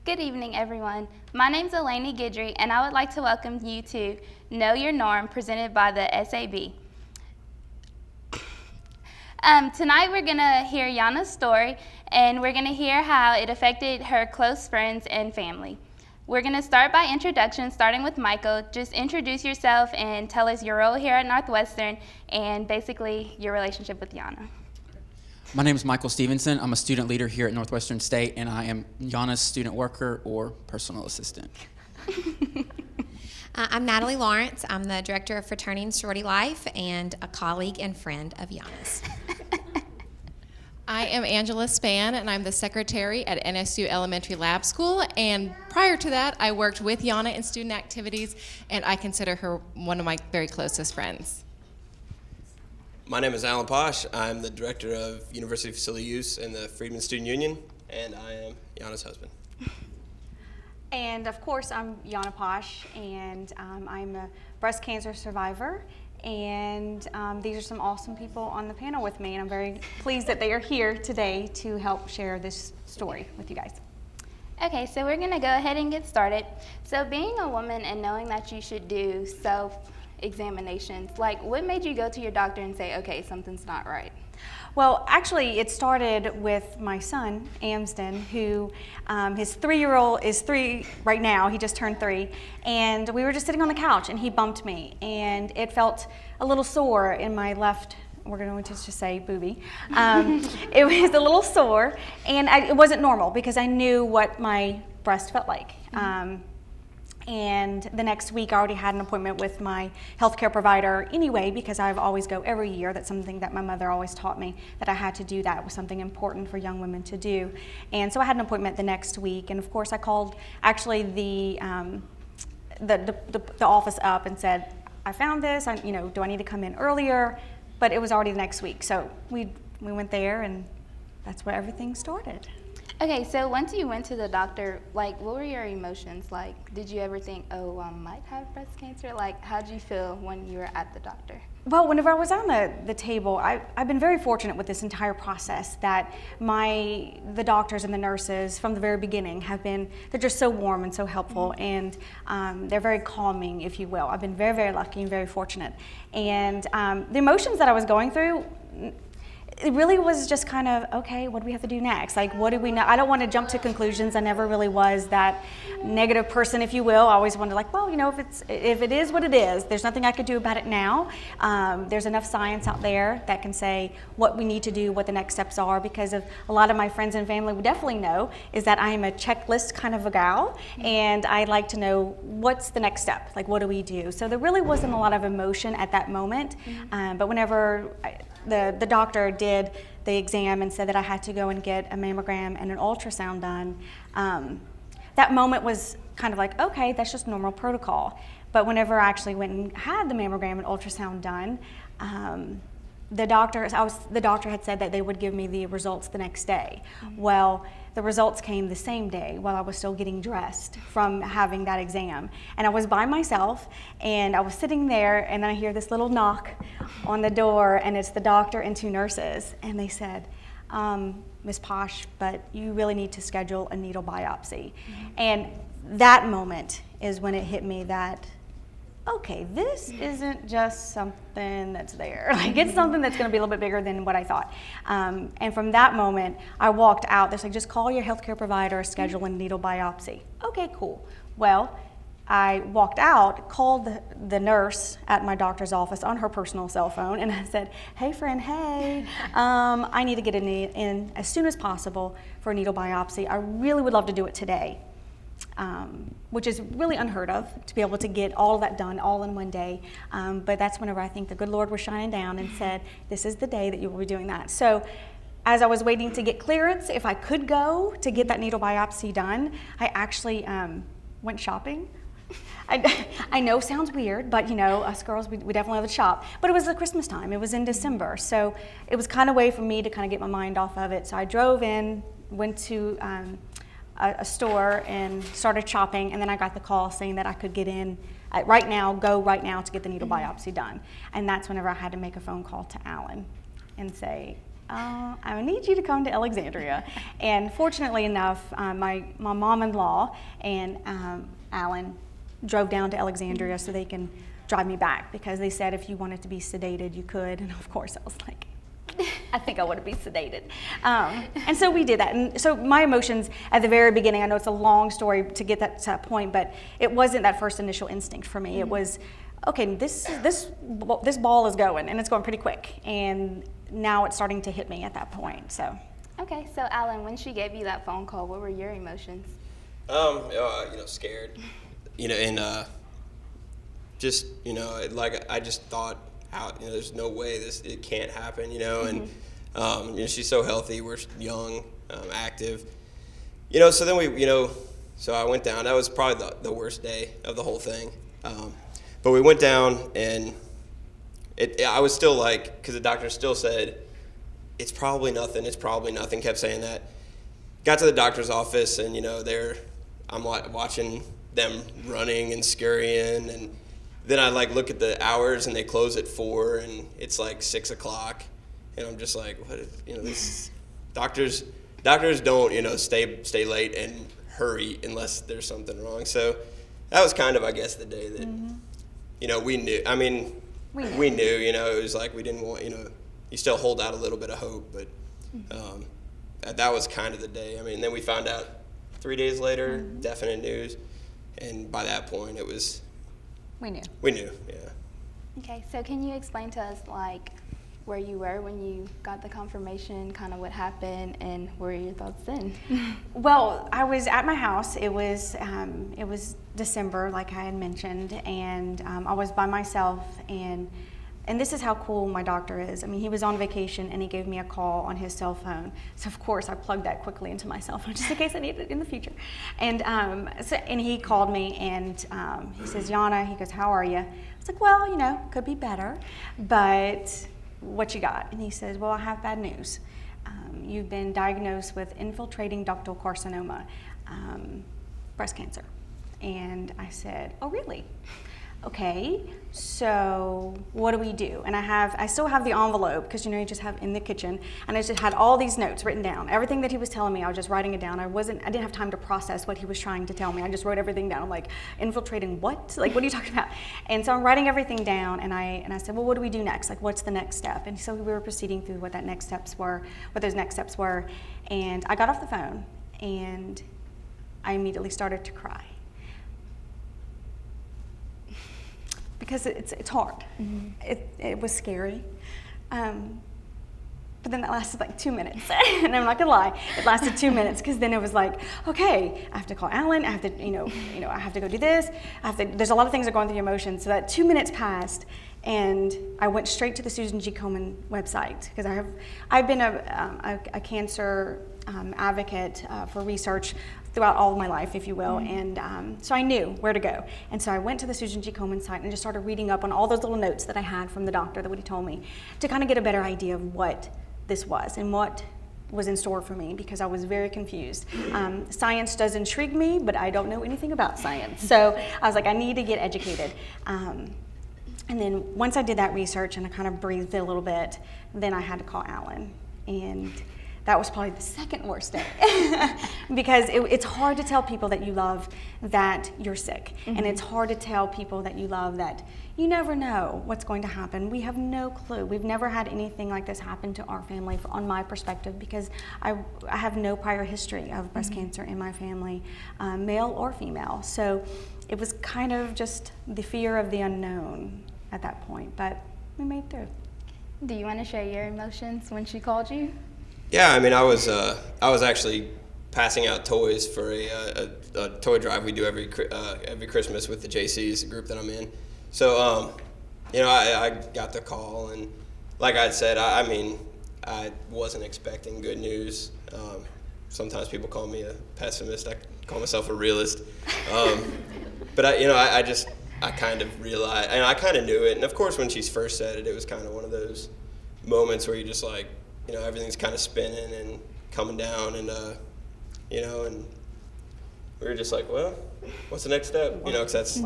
Good evening, everyone. My name is Alayni Guidry, and I would like to welcome you to Know Your Norm, presented by the SAB. Tonight we're going to hear Yonna's story, and we're going to hear how it affected her close friends and family. We're going to start by introductions, starting with Michael. Just introduce yourself and tell us your role here at Northwestern and basically your relationship with Yonna. My name is Michael Stevenson. I'm a student leader here at Northwestern State, and I am Yonna's student worker or personal assistant. I'm Natalie Laurence. I'm the director of Fraternity and Sorority Life and a colleague and friend of Yonna's. I am Angela Spann, and I'm the secretary at NSU Elementary Lab School. And prior to that, I worked with Yonna in student activities, and I consider her one of my very closest friends. My name is Alan Pasch. I'm the director of University Facility Use in the Freedmen Student Union, and I am Yonna's husband. And of course, I'm Yonna Pasch, and I'm a breast cancer survivor. And these are some awesome people on the panel with me, and I'm very pleased that they are here today to help share this story with you guys. Okay, so we're going to go ahead and get started. So being a woman and knowing that you should do self-examinations, like what made you go to your doctor and say, okay, something's not right? Well, actually, it started with my son, Amsden, who his 3-year-old is 3 right now. He just turned 3. And we were just sitting on the couch, and he bumped me. And it felt a little sore in my left, we're going to just say boobie. It was a little sore, and it wasn't normal because I knew what my breast felt like. And the next week, I already had an appointment with my healthcare provider anyway, because I always go every year. That's something that my mother always taught me, that I had to do that. It was something important for young women to do. And so I had an appointment the next week. And of course, I called actually the office up and said, I found this, do I need to come in earlier? But it was already the next week. So we went there, and that's where everything started. Okay, so once you went to the doctor, like, what were your emotions like? Did you ever think, oh, I might have breast cancer? Like, how did you feel when you were at the doctor? Well, whenever I was on the table, I've been very fortunate with this entire process that the doctors and the nurses from the very beginning they're just so warm and so helpful, and they're very calming, if you will. I've been very, very lucky and very fortunate. And the emotions that I was going through, it really was just kind of, okay, what do we have to do next? Like, what do we know? I don't want to jump to conclusions. I never really was that negative person, if you will. I always wanted, like, well, if it is what it is, there's nothing I could do about it now. There's enough science out there that can say what we need to do, what the next steps are, because of a lot of my friends and family would definitely know is that I am a checklist kind of a gal, and I like to know what's the next step, like, what do we do? So there really wasn't a lot of emotion at that moment, but whenever the doctor did the exam and said that I had to go and get a mammogram and an ultrasound done, that moment was kind of like, okay, that's just normal protocol. But whenever I actually went and had the mammogram and ultrasound done, the doctor had said that they would give me the results the next day. Well, the results came the same day while I was still getting dressed from having that exam. And I was by myself, and I was sitting there, and then I hear this little knock on the door, and it's the doctor and 2 nurses. And they said, Ms. Pasch, but you really need to schedule a needle biopsy. And that moment is when it hit me that, okay, this isn't just something that's there. Like, it's something that's going to be a little bit bigger than what I thought. And from that moment, I walked out. They're like, just call your healthcare provider, schedule a needle biopsy. Okay, cool. Well, I walked out, called the nurse at my doctor's office on her personal cell phone, and I said, hey, friend, hey, I need to get in as soon as possible for a needle biopsy. I really would love to do it today. Which is really unheard of, to be able to get all of that done all in one day. But that's whenever I think the good Lord was shining down and said, this is the day that you will be doing that. So as I was waiting to get clearance, if I could go to get that needle biopsy done, I actually went shopping. I know sounds weird, but us girls, we definitely love to shop. But it was the Christmas time. It was in December. So it was kind of a way for me to kind of get my mind off of it. So I drove in, went to a store and started shopping, and then I got the call saying that I could get in right now to get the needle biopsy done. And that's whenever I had to make a phone call to Alan and say, I need you to come to Alexandria. And fortunately enough, my mom-in-law and Alan drove down to Alexandria so they can drive me back, because they said if you wanted to be sedated, you could. And of course, I was like, I think I want to be sedated. And so we did that. And so my emotions at the very beginning, I know it's a long story to get that to that point, but it wasn't that first initial instinct for me. It was, okay, this ball is going, and it's going pretty quick. And now it's starting to hit me at that point. So. Okay, so Alan, when she gave you that phone call, what were your emotions? Scared, and just, like I just thought, there's no way it can't happen, and she's so healthy, we're young, active, so then so I went down. That was probably the worst day of the whole thing, but we went down, and I was still like, because the doctor still said it's probably nothing, kept saying that. Got to the doctor's office, and I'm watching them running and scurrying, and then I look at the hours, and they close at 4, and it's 6 o'clock, and I'm just like, what? This doctors don't stay late and hurry unless there's something wrong. So that was kind of, I guess, the day that we knew. I mean, we knew. It was like we didn't want. You still hold out a little bit of hope, but that was kind of the day. I mean, then we found out 3 days later, definite news, and by that point, it was. We knew. Yeah. Okay, so can you explain to us where you were when you got the confirmation, kind of what happened, and what were your thoughts then? Well, I was at my house. It was December, like I had mentioned, and I was by myself, and this is how cool my doctor is. I mean, he was on vacation, and he gave me a call on his cell phone. So, of course, I plugged that quickly into my cell phone just in case I need it in the future. And and he called me, and he says, Yonna, he goes, how are you? I was like, well, could be better, but what you got? And he says, well, I have bad news. You've been diagnosed with infiltrating ductal carcinoma, breast cancer. And I said, oh, really? Okay, so what do we do? And I still have the envelope, because you just have in the kitchen, and I just had all these notes written down. Everything that he was telling me, I was just writing it down. I didn't have time to process what he was trying to tell me. I just wrote everything down. I'm like, infiltrating what? What are you talking about? And so I'm writing everything down, and I said, well, what do we do next? What's the next step? And so we were proceeding through what those next steps were, and I got off the phone, and I immediately started to cry. Because it's hard. It was scary. But then that lasted 2 minutes. And I'm not gonna lie, it lasted 2 minutes, because then it was like, okay, I have to call Alan, I have to, I have to go do this. There's a lot of things that are going through your emotions. So that 2 minutes passed, and I went straight to the Susan G. Komen website, because I've been a cancer advocate for research throughout all of my life, if you will, and so I knew where to go. And so I went to the Susan G. Komen site and just started reading up on all those little notes that I had from the doctor, that what he told me, to kind of get a better idea of what this was and what was in store for me, because I was very confused. Science does intrigue me, but I don't know anything about science. So I was like, I need to get educated. And then once I did that research and I kind of breathed a little bit, then I had to call Alan. And that was probably the second worst day, because it's hard to tell people that you love that you're sick. And it's hard to tell people that you love that you never know what's going to happen. We have no clue. We've never had anything like this happen to our family, on my perspective, because I have no prior history of breast cancer in my family, male or female. So it was kind of just the fear of the unknown at that point, but we made through. Do you want to share your emotions when she called you? Yeah, I mean, I was actually passing out toys for a toy drive we do every Christmas with the JCs, the group that I'm in. So, I got the call, and like I said, I mean, I wasn't expecting good news. Sometimes people call me a pessimist. I call myself a realist. But I kind of realized, and I kind of knew it. And of course, when she first said it, it was kind of one of those moments where you just like, everything's kind of spinning and coming down, and and we were just like, well, what's the next step? Because that's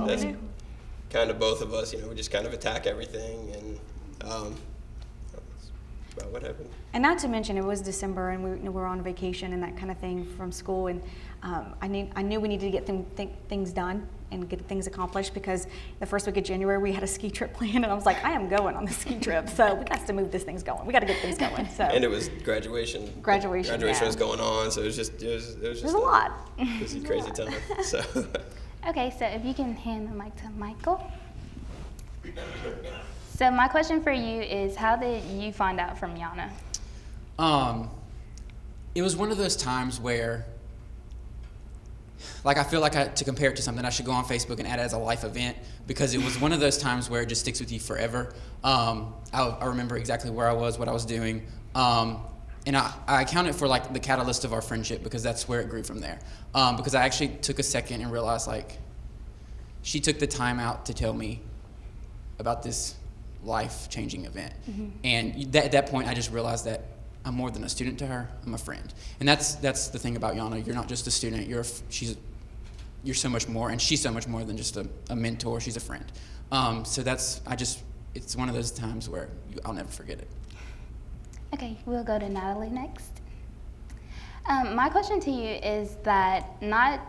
kind of both of us. We just kind of attack everything, and about what happened. And not to mention, it was December, and we were on vacation and that kind of thing from school, and I knew we needed to get things done and get things accomplished, because the first week of January we had a ski trip planned, and I was like, I am going on the ski trip, so we got to move this things going. We got to get things going. So. And it was graduation. Graduation yeah. was going on, so it was just a lot. Busy, crazy time. So. Okay, so if you can hand the mic to Michael. So my question for you is, how did you find out from Yonna? It was one of those times where, like, I feel like to compare it to something, I should go on Facebook and add it as a life event, because it was one of those times where it just sticks with you forever. I remember exactly where I was, what I was doing, and I accounted for, like, the catalyst of our friendship, because that's where it grew from there. Because I actually took a second and realized, like, she took the time out to tell me about this life-changing event. Mm-hmm. And at that point, I just realized that I'm more than a student to her. I'm a friend. And that's the thing about Yonna. You're not just a student. You're so much more, and she's so much more than just a mentor. She's a friend. So it's one of those times where I'll never forget it. Okay, we'll go to Natalie next. My question to you is that not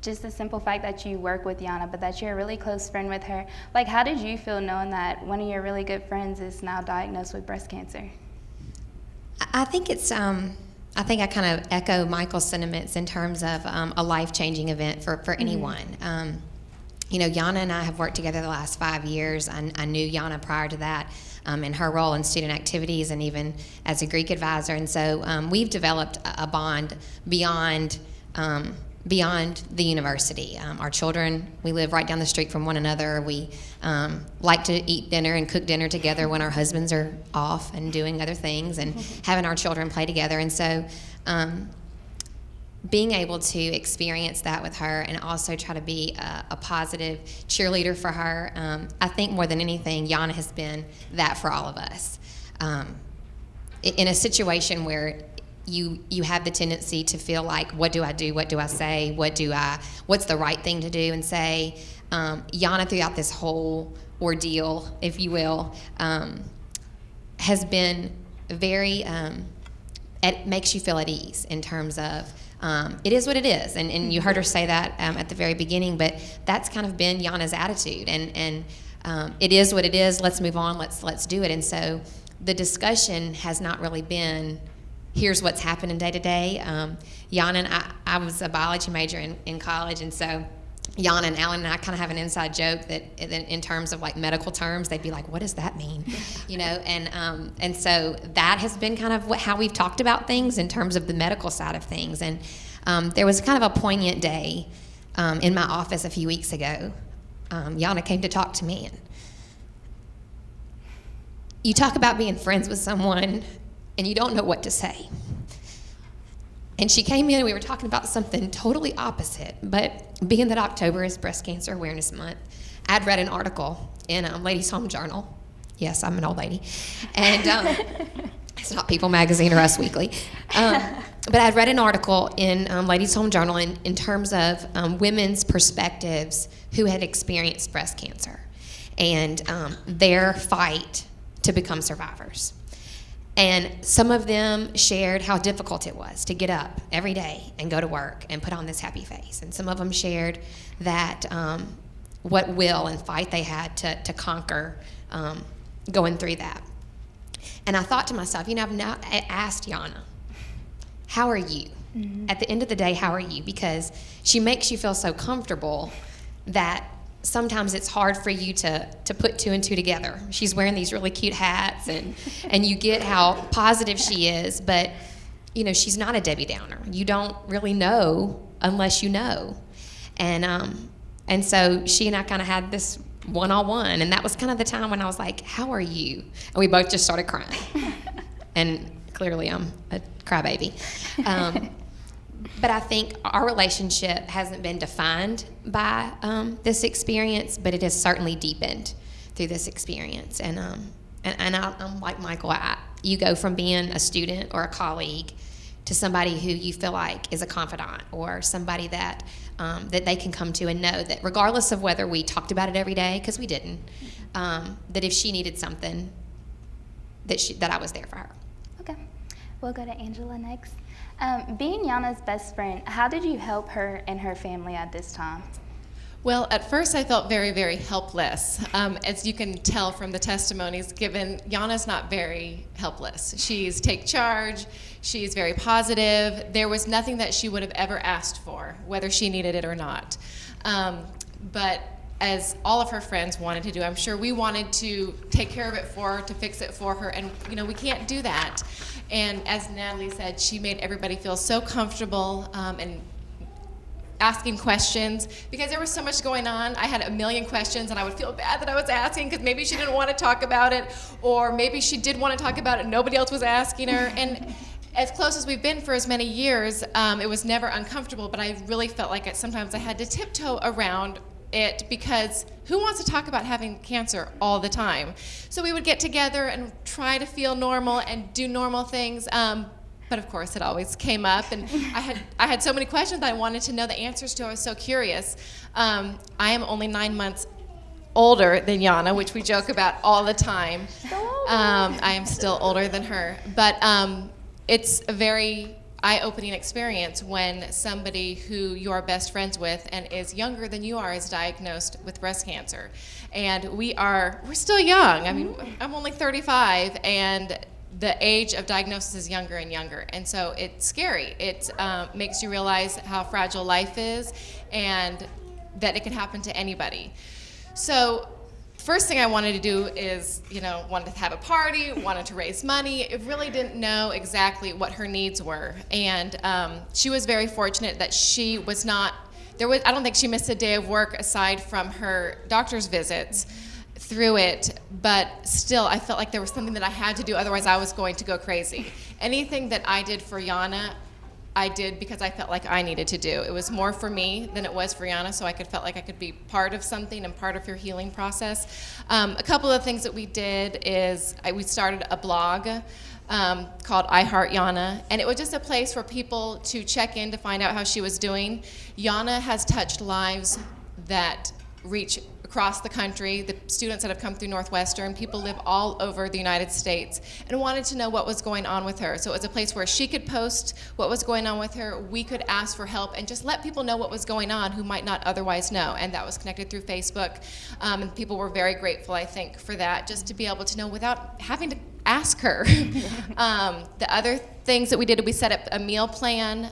just the simple fact that you work with Yonna, but that you're a really close friend with her. Like, how did you feel knowing that one of your really good friends is now diagnosed with breast cancer? I think I think I kind of echo Michael's sentiments in terms of a life-changing event for anyone. You know, Yonna and I have worked together the last 5 years. I knew Yonna prior to that in her role in student activities and even as a Greek advisor. And so we've developed a bond beyond the university. Our children, we live right down the street from one another. We like to eat dinner and cook dinner together when our husbands are off and doing other things, and having our children play together. And so being able to experience that with her and also try to be a positive cheerleader for her, I think more than anything, Yonna has been that for all of us. In a situation where you have the tendency to feel like, what do I do? What do I say? What's the right thing to do and say? Yonna, throughout this whole ordeal, if you will, has been very, it makes you feel at ease in terms of, it is what it is. And you heard her say that at the very beginning, but that's kind of been Yonna's attitude. And it is what it is. Let's move on. Let's do it. And so the discussion has not really been, here's what's happening day to day. Yonna and I was a biology major in college, and so Yonna and Alan and I kind of have an inside joke that in terms of like medical terms, they'd be like, what does that mean? You know, and so that has been kind of how we've talked about things in terms of the medical side of things. And there was kind of a poignant day in my office a few weeks ago. Yonna came to talk to me, and you talk about being friends with someone and you don't know what to say. And she came in and we were talking about something totally opposite, but being that October is Breast Cancer Awareness Month, I'd read an article in Ladies Home Journal. Yes, I'm an old lady. And it's not People Magazine or Us Weekly. But I'd read an article in Ladies Home Journal in terms of women's perspectives who had experienced breast cancer and their fight to become survivors. And some of them shared how difficult it was to get up every day and go to work and put on this happy face. And some of them shared that what will and fight they had to conquer going through that. And I thought to myself, you know, I've now asked Yonna, how are you? Mm-hmm. At the end of the day, how are you? Because she makes you feel so comfortable that sometimes it's hard for you to put two and two together. She's wearing these really cute hats, and you get how positive she is, but you know, she's not a Debbie Downer. You don't really know unless you know. And so she and I kind of had this one-on-one, and that was kind of the time when I was like, how are you? And we both just started crying. And clearly I'm a crybaby. But I think our relationship hasn't been defined by this experience, but it has certainly deepened through this experience. And I'm like Michael. You go from being a student or a colleague to somebody who you feel like is a confidant, or somebody that they can come to and know that regardless of whether we talked about it every day, because we didn't, that if she needed something, that I was there for her. We'll go to Angela next. Being Yonna's best friend, how did you help her and her family at this time? Well, at first I felt very, very helpless. As you can tell from the testimonies given, Yonna's not very helpless. She's take charge, she's very positive. There was nothing that she would have ever asked for, whether she needed it or not. But as all of her friends wanted to do, I'm sure we wanted to take care of it for her, to fix it for her, and we can't do that. And as Natalie said, she made everybody feel so comfortable and asking questions, because there was so much going on. I had a million questions, and I would feel bad that I was asking because maybe she didn't want to talk about it, or maybe she did want to talk about it and nobody else was asking her. And as close as we've been for as many years, it was never uncomfortable, but I really felt like sometimes I had to tiptoe around it, because who wants to talk about having cancer all the time? So we would get together and try to feel normal and do normal things. But of course, it always came up, and I had so many questions that I wanted to know the answers to. I was so curious. I am only 9 months older than Yonna, which we joke about all the time. I am still older than her, but it's a very eye-opening experience when somebody who you are best friends with and is younger than you are is diagnosed with breast cancer. And we're still young. I mean, I'm only 35, and the age of diagnosis is younger and younger, and so it's scary. It makes you realize how fragile life is, and that it can happen to anybody. So first thing I wanted to do is, wanted to have a party, wanted to raise money. I really didn't know exactly what her needs were, and she was very fortunate that she was not, I don't think she missed a day of work aside from her doctor's visits through it, but still I felt like there was something that I had to do, otherwise I was going to go crazy. Anything that I did for Yonna, I did because I felt like I needed to do. It was more for me than it was for Yonna, so I felt like I could be part of something and part of her healing process. A couple of things that we did is we started a blog called I Heart Yonna, and it was just a place for people to check in to find out how she was doing. Yonna has touched lives that reach across the country. The students that have come through Northwestern, people live all over the United States, and wanted to know what was going on with her. So it was a place where she could post what was going on with her, we could ask for help, and just let people know what was going on who might not otherwise know. And that was connected through Facebook, and people were very grateful, I think, for that, just to be able to know without having to ask her. The other things that we did, we set up a meal plan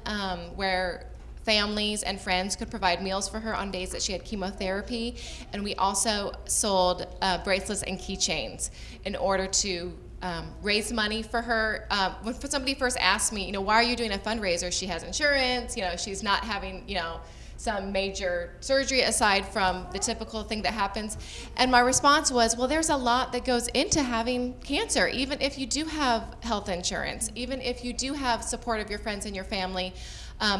where families and friends could provide meals for her on days that she had chemotherapy, and we also sold bracelets and keychains in order to raise money for her. When somebody first asked me, why are you doing a fundraiser? She has insurance, she's not having, some major surgery aside from the typical thing that happens. And my response was, well, there's a lot that goes into having cancer, even if you do have health insurance, even if you do have support of your friends and your family.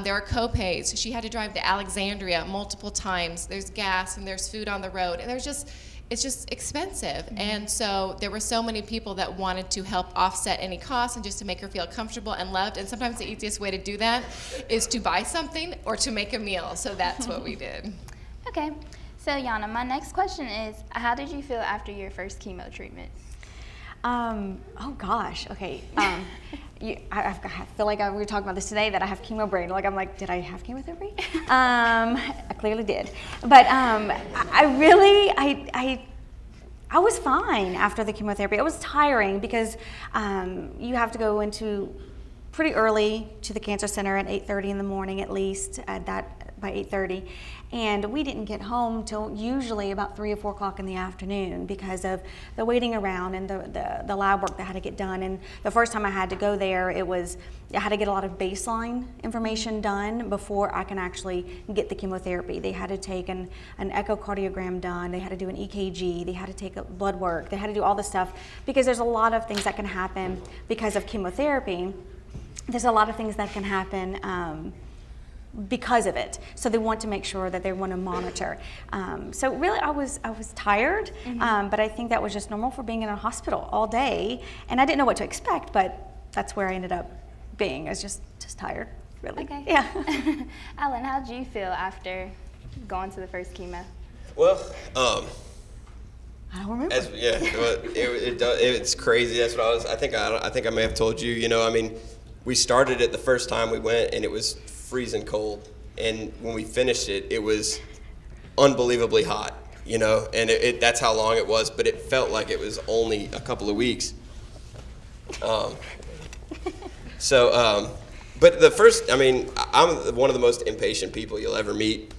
There are co-pays. She had to drive to Alexandria multiple times. There's gas and there's food on the road, and it's just expensive. Mm-hmm. And so there were so many people that wanted to help offset any costs and just to make her feel comfortable and loved. And sometimes the easiest way to do that is to buy something or to make a meal. So that's what we did. Okay. So Yonna, my next question is, how did you feel after your first chemo treatment? Oh gosh. Okay. I feel like we were talking about this today, that I have chemo brain. I'm like, did I have chemotherapy? I clearly did. But I was fine after the chemotherapy. It was tiring because you have to go into pretty early to the cancer center at 8:30 in the morning, at least by 8:30. And we didn't get home till usually about 3 or 4 o'clock in the afternoon because of the waiting around and the lab work that had to get done. And the first time I had to go there, I had to get a lot of baseline information done before I can actually get the chemotherapy. They had to take an echocardiogram done, they had to do an EKG, they had to take a blood work, they had to do all this stuff because there's a lot of things that can happen because of chemotherapy. There's a lot of things that can happen because of it. So they want to make sure that they want to monitor. So really I was tired, mm-hmm. But I think that was just normal for being in a hospital all day. And I didn't know what to expect, but that's where I ended up being. I was just tired, really. Okay. Yeah. Alan, how did you feel after going to the first chemo? Well, I don't remember. It's crazy. That's what I think I may have told you. I mean, we started it the first time we went, and it was freezing cold. And when we finished it, it was unbelievably hot. And that's how long it was. But it felt like it was only a couple of weeks. But the first, I'm one of the most impatient people you'll ever meet.